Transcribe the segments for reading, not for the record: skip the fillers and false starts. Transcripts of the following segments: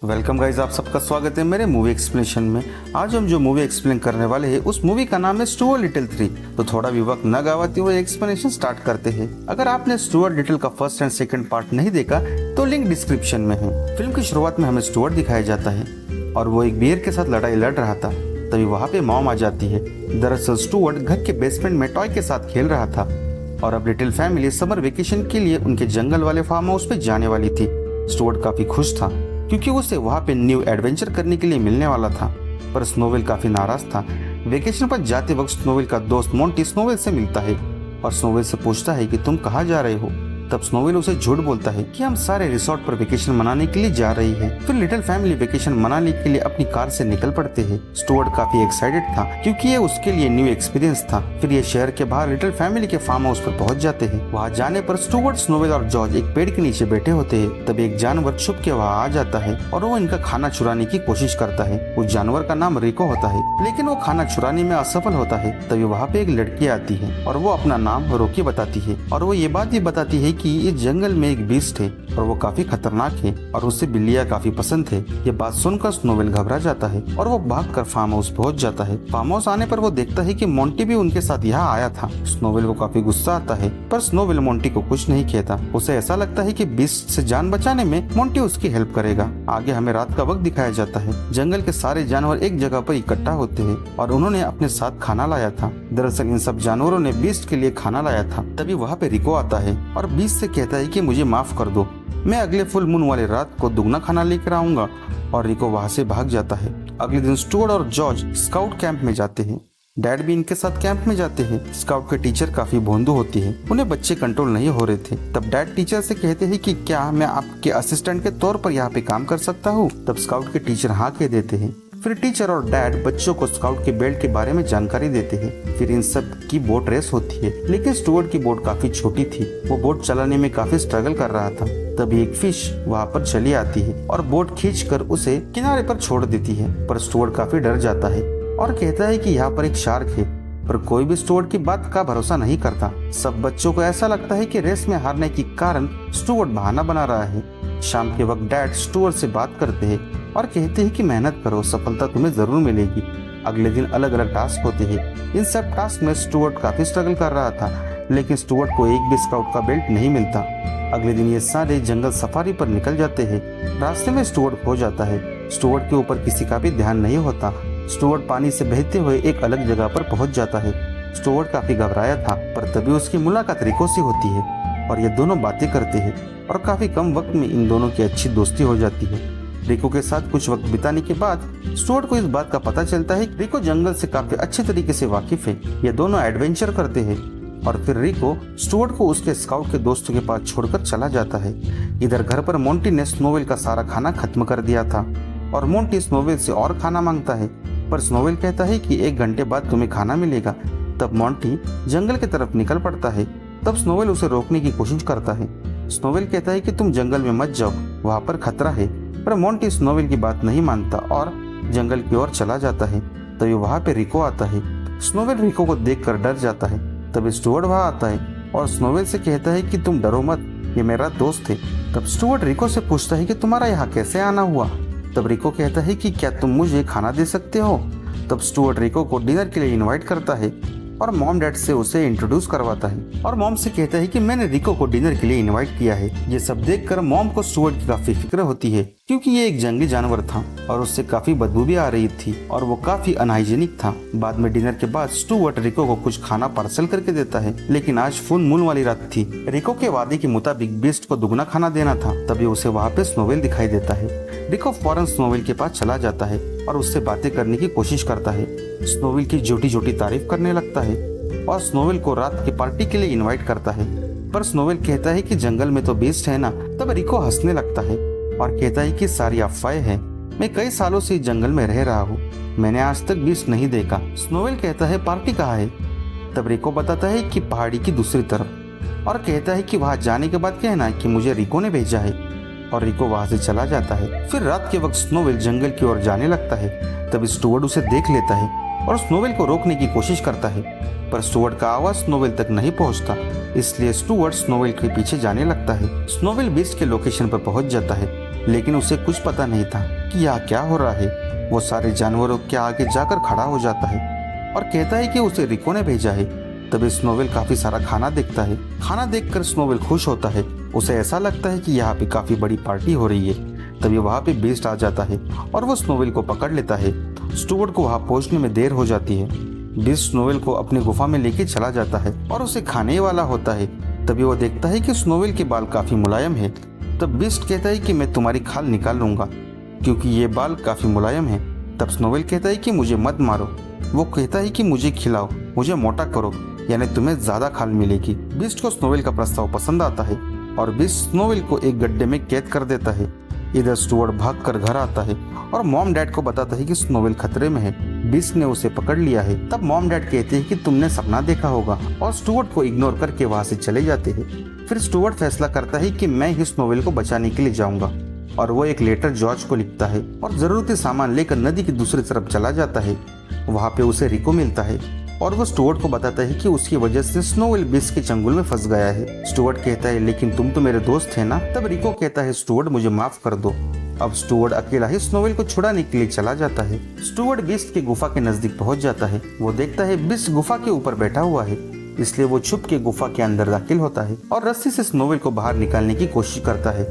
Welcome guys, आप सबका स्वागत है मेरे मूवी एक्सप्लेनेशन में। आज हम जो मूवी एक्सप्लेन करने वाले हैं उस मूवी का नाम है स्टुअर्ट लिटिल 3। तो थोड़ा भी वक्त न गवाते हुए एक्सप्लेनेशन स्टार्ट करते हैं। अगर आपने स्टुअर्ट लिटिल का फर्स्ट एंड सेकंड पार्ट नहीं देखा तो लिंक डिस्क्रिप्शन में है। फिल्म की शुरुआत में हमें स्टुअर्ट दिखाया जाता है और वो एक बियर के साथ लड़ाई लड़ रहा था। तभी वहाँ पे मॉम आ जाती है। दरअसल स्टुअर्ट घर के बेसमेंट में टॉय के साथ खेल रहा था और अब लिटिल फैमिली समर वेकेशन के लिए उनके जंगल वाले फार्म हाउस पे जाने वाली थी। स्टुअर्ट काफी खुश था क्योंकि उसे वहाँ पे न्यू एडवेंचर करने के लिए मिलने वाला था, पर स्नोविल काफी नाराज था। वेकेशन पर जाते वक्त स्नोविल का दोस्त मोंटी स्नोविल से मिलता है और स्नोविल से पूछता है कि तुम कहाँ जा रहे हो। तब स्नोविल उसे झूठ बोलता है कि हम सारे रिसोर्ट पर वेकेशन मनाने के लिए जा रही है। फिर लिटिल फैमिली वेकेशन मनाने के लिए अपनी कार से निकल पड़ते हैं। स्टुअर्ट काफी एक्साइटेड था क्योंकि ये उसके लिए न्यू एक्सपीरियंस था। फिर ये शहर के बाहर लिटिल फैमिली के फार्म हाउस पर पहुंच जाते हैं। वहां जाने पर स्टुअर्ट, स्नोविल और जॉर्ज एक पेड़ के नीचे बैठे होते हैं। तब एक जानवर छुप के वहाँ आ जाता है और वो इनका खाना चुराने की कोशिश करता है। उस जानवर का नाम रिको होता है, लेकिन वो खाना चुराने में असफल होता है। तभी वहाँ पे एक लड़की आती है और वो अपना नाम रोकी बताती है और वो ये बात भी बताती है कि इस जंगल में एक बीस्ट है और वो काफी खतरनाक है और उसे बिल्लियां काफी पसंद है। ये बात सुनकर स्नोविल घबरा जाता है और वो भागकर फार्म हाउस पहुंच जाता है। फार्म हाउस आने पर वो देखता है कि मोंटी भी उनके साथ यहाँ आया था। स्नोविल को काफी गुस्सा आता है, पर स्नोविल मोंटी को कुछ नहीं कहता। उसे ऐसा लगता है कि बीस्ट से जान बचाने में मोंटी उसकी हेल्प करेगा। आगे हमें रात का वक्त दिखाया जाता है। जंगल के सारे जानवर एक जगह पर इकट्ठा होते हैं और उन्होंने अपने साथ खाना लाया था। दरअसल इन सब जानवरों ने बीस्ट के लिए खाना लाया था। तभी वहाँ पे रिको आता है और बीस्ट से कहता है कि मुझे माफ कर दो, मैं अगले फुल मून वाले रात को दुगना खाना लेकर आऊंगा। और रिको वहाँ से भाग जाता है। अगले दिन स्टुअर्ट और जॉर्ज स्काउट कैंप में जाते हैं। डैड भी इनके साथ कैंप में जाते हैं। स्काउट के टीचर काफी भोंदू होती है, उन्हें बच्चे कंट्रोल नहीं हो रहे थे। तब डैड टीचर से कहते हैं कि क्या मैं आपके असिस्टेंट के तौर पर यहाँ पे काम कर सकता हूँ। तब स्काउट के टीचर हाँ कह देते हैं। फिर टीचर और डैड बच्चों को स्काउट के बेल्ट के बारे में जानकारी देते हैं। फिर इन सब की बोट रेस होती है, लेकिन स्टुअर्ट की बोट काफी छोटी थी। वो बोट चलाने में काफी स्ट्रगल कर रहा था। तभी एक फिश वहाँ पर चली आती है और बोट खींचकर उसे किनारे पर छोड़ देती है। पर स्टुअर्ट काफी डर जाता है और कहता है कि यहाँ पर एक शार्क है, पर कोई भी स्टुअर्ट की बात का भरोसा नहीं करता। सब बच्चों को ऐसा लगता है कि रेस में हारने के कारण स्टुअर्ट बहाना बना रहा है। शाम के वक्त डैड स्टुअर्ट से बात करते हैं और कहते हैं कि मेहनत करो, सफलता तुम्हें जरूर मिलेगी। अगले दिन अलग अलग टास्क होते हैं। इन सब टास्क में स्टुअर्ट काफी स्ट्रगल कर रहा था, लेकिन स्टुअर्ट को एक भी स्काउट का बेल्ट नहीं मिलता। अगले दिन ये सारे जंगल सफारी पर निकल जाते हैं। रास्ते में स्टुअर्ट खो जाता है। स्टुअर्ट के ऊपर किसी का भी ध्यान नहीं होता। स्टुअर्ट पानी से बहते हुए एक अलग जगह पर पहुंच जाता है। स्टुअर्ट काफी घबराया था, पर तभी उसकी मुलाकात रिको से होती है और ये दोनों बातें करते हैं और काफी कम वक्त में इन दोनों की अच्छी दोस्ती हो जाती है। रिको के साथ कुछ वक्त बिताने के बाद स्टुअर्ट को इस बात का पता चलता है कि रिको जंगल से काफी अच्छे तरीके से वाकिफ है। ये दोनों एडवेंचर करते हैं और फिर रिको स्टुअर्ट को उसके स्काउट के दोस्तों के पास छोड़कर चला जाता है। इधर घर पर मोंटी ने स्नोविल का सारा खाना खत्म कर दिया था और मोंटी स्नोविल से और खाना मांगता है, पर स्नोविल कहता है कि 1 घंटे बाद तुम्हें खाना मिलेगा। तब मोंटी जंगल की तरफ निकल पड़ता है। तब स्नोविल उसे रोकने की कोशिश करता है। स्नोविल कहता है कि तुम जंगल में मत जाओ, वहाँ पर खतरा है, पर मोंटी स्नोविल की बात नहीं मानता और जंगल की ओर चला जाता है। तभी वहाँ पे रिको आता है। स्नोविल रिको को देखकर डर जाता है। तभी स्टुअर्ट वहाँ आता है और स्नोविल से कहता है कि तुम डरो मत, ये मेरा दोस्त है। तब स्टुअर्ट रिको से पूछता है कि तुम्हारा यहाँ कैसे आना हुआ। तब रिको कहता है कि क्या तुम मुझे खाना दे सकते हो। तब स्टुअर्ट रिको को डिनर के लिए इनवाइट करता है और मॉम डैड से उसे इंट्रोड्यूस करवाता है और मॉम से कहता है कि मैंने रिको को डिनर के लिए इनवाइट किया है। ये सब देखकर मॉम को स्टुअर्ट की काफी फिक्र होती है क्योंकि ये एक जंगली जानवर था और उससे काफी बदबू भी आ रही थी और वो काफी अनहाइजीनिक था। बाद में डिनर के बाद स्टुअर्ट रिको को कुछ खाना पार्सल करके देता है, लेकिन आज फुल मून वाली रात थी। रिको के वादे के मुताबिक बीस्ट को दुगना खाना देना था। तभी उसे वहाँ पे स्नोविल दिखाई देता है। रिको फौरन स्नोविल के पास चला जाता है और उससे बातें करने की कोशिश करता है। स्नोविल की झूठी झूठी तारीफ करने लगता है और स्नोविल को रात की पार्टी के लिए इनवाइट करता है, पर स्नोविल कहता है कि जंगल में तो बीस्ट है ना। तब रिको हंसने लगता है और कहता है कि सारी अफवाहें हैं, मैं कई सालों से इस जंगल में रह रहा हूँ, मैंने आज तक बीस्ट नहीं देखा। स्नोविल कहता है पार्टी कहाँ है। तब रिको बताता है कि पहाड़ी की दूसरी तरफ और कहता है कि वहाँ जाने के बाद कहना कि मुझे रिको ने भेजा है और रिको वहाँ से चला जाता है। फिर रात के वक्त स्नोविल जंगल की ओर जाने लगता है। तब स्टुअर्ट उसे देख लेता है और स्नोविल को रोकने की कोशिश करता है, पर स्टुअर्ट का आवाज स्नोविल तक नहीं पहुंचता, इसलिए स्टुअर्ट स्नोविल के पीछे जाने लगता है। स्नोविल बीस्ट के लोकेशन पर पहुंच जाता है लेकिन उसे कुछ पता नहीं था कि यहाँ क्या हो रहा है। वो सारे जानवरों के आगे जाकर खड़ा हो जाता है और कहता है कि उसे रिको ने भेजा है। तभी स्नोविल काफी सारा खाना देखता है। खाना देखकर स्नोविल खुश होता है। उसे ऐसा लगता है कि यहाँ पे काफी बड़ी पार्टी हो रही है। तभी वहाँ पे बीस्ट आ जाता है और वो स्नोविल को पकड़ लेता है। स्टुअर्ट को वहाँ पहुँचने में देर हो जाती है। बीस्ट स्नोविल को अपनी गुफा में लेके चला जाता है और उसे खाने वाला होता है। तभी वो देखता है कि स्नोविल के बाल काफी मुलायम है। तब बीस्ट कहता है कि मैं तुम्हारी खाल निकाल लूंगा क्योंकि ये बाल काफी मुलायम है। तब स्नोविल कहता है कि मुझे मत मारो। वो कहता है कि मुझे खिलाओ, मुझे मोटा करो, यानी तुम्हें ज्यादा खाल मिलेगी। बीस्ट को स्नोविल का प्रस्ताव पसंद आता है और बीस्ट स्नोविल को एक गड्ढे में कैद कर देता है। इधर स्टुअर्ट भागकर घर आता है और मॉम डैड को बताता है कि स्नोविल खतरे में है। बीस्ट ने उसे पकड़ लिया है। तब मॉम डैड कहते हैं कि तुमने सपना देखा होगा और स्टुअर्ट को इग्नोर करके वहाँ से चले जाते हैं। फिर स्टुअर्ट फैसला करता है कि मैं ही स्नोविल को बचाने के लिए जाऊंगा और वो एक लेटर जॉर्ज को लिखता है और जरूरती सामान लेकर नदी की दूसरी तरफ चला जाता है। वहाँ पे उसे रिको मिलता है और वो स्टुअर्ट को बताता है कि उसकी वजह से स्नोविल बीस्ट के चंगुल में फंस गया है। स्टुअर्ट कहता है लेकिन तुम तो मेरे दोस्त थे ना। तब रिको कहता है स्टुअर्ट मुझे माफ कर दो। अब स्टुअर्ट अकेला ही स्नोविल को छुड़ाने के लिए चला जाता है। स्टुअर्ट बीस्ट की गुफा के नजदीक पहुंच जाता है। वो देखता है बीस्ट गुफा के ऊपर बैठा हुआ है, इसलिए वो छुप के गुफा के अंदर दाखिल होता है और रस्सी से स्नोविल को बाहर निकालने की कोशिश करता है।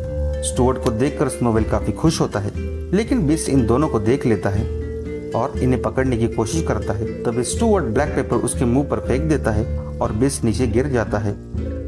स्टुअर्ट को देखकर स्नोविल काफी खुश होता है, लेकिन बीस्ट इन दोनों को देख लेता है और इन्हें पकड़ने की कोशिश करता है। तब स्टुअर्ट ब्लैक पेपर उसके मुंह पर फेंक देता है और बीस्ट नीचे गिर जाता है।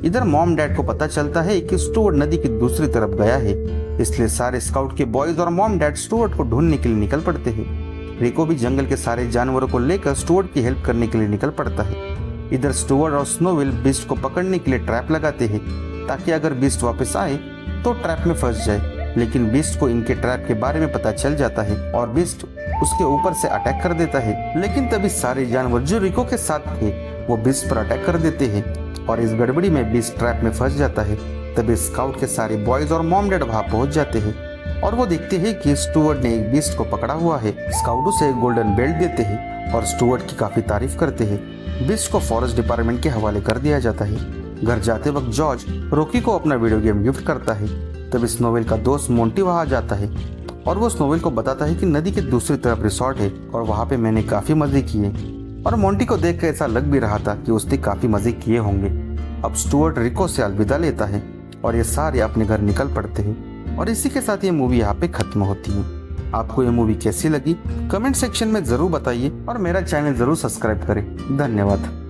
इधर मॉम डैड को पता चलता है कि स्टुअर्ट नदी की दूसरी तरफ गया है, इसलिए सारे स्काउट के बॉयज और मॉम डैड स्टुअर्ट को ढूंढने के लिए निकल पड़ते हैं। रिको भी जंगल के सारे जानवरों को लेकर स्टुअर्ट की हेल्प करने के लिए निकल पड़ता है। इधर स्टुअर्ट और स्नोविल बीस्ट को पकड़ने के लिए ट्रैप लगाते हैं ताकि अगर बीस्ट वापस आए तो ट्रैप में फंस जाए। लेकिन बीस्ट को इनके ट्रैप के बारे में पता चल जाता है और बीस्ट उसके ऊपर से अटैक कर देता है। लेकिन तभी सारे जानवर जो रिको के साथ थे वो बीस्ट पर अटैक कर देते हैं और इस गड़बड़ी में बीस्ट ट्रैप में फंस जाता है। तभी स्काउट के सारे बॉयज और मॉम डैड वहां पहुंच जाते हैं और वो देखते हैं कि स्टुअर्ट ने एक बीस्ट को पकड़ा हुआ है। स्काउट उसे एक गोल्डन बेल्ट देते हैं और स्टुअर्ट की काफी तारीफ करते हैं। बीस्ट को फॉरेस्ट डिपार्टमेंट के हवाले कर दिया जाता है। घर जाते वक्त जॉर्ज रॉकी को अपना वीडियो गेम गिफ्ट करता है। तभी स्नोविल का दोस्त मोंटी वहां आ जाता है और वो स्नोविल को बताता है कि नदी के दूसरी तरफ रिसोर्ट है और वहां पे मैंने काफी मजे किए। और मोंटी को देख कर ऐसा लग भी रहा था कि उसने काफी मजे किए होंगे। अब स्टुअर्ट रिको से अलविदा लेता है और ये सारे अपने घर निकल पड़ते हैं और इसी के साथ ये मूवी यहाँ पे खत्म होती है। आपको ये मूवी कैसी लगी कमेंट सेक्शन में जरूर बताइए और मेरा चैनल जरूर सब्सक्राइब करें। धन्यवाद।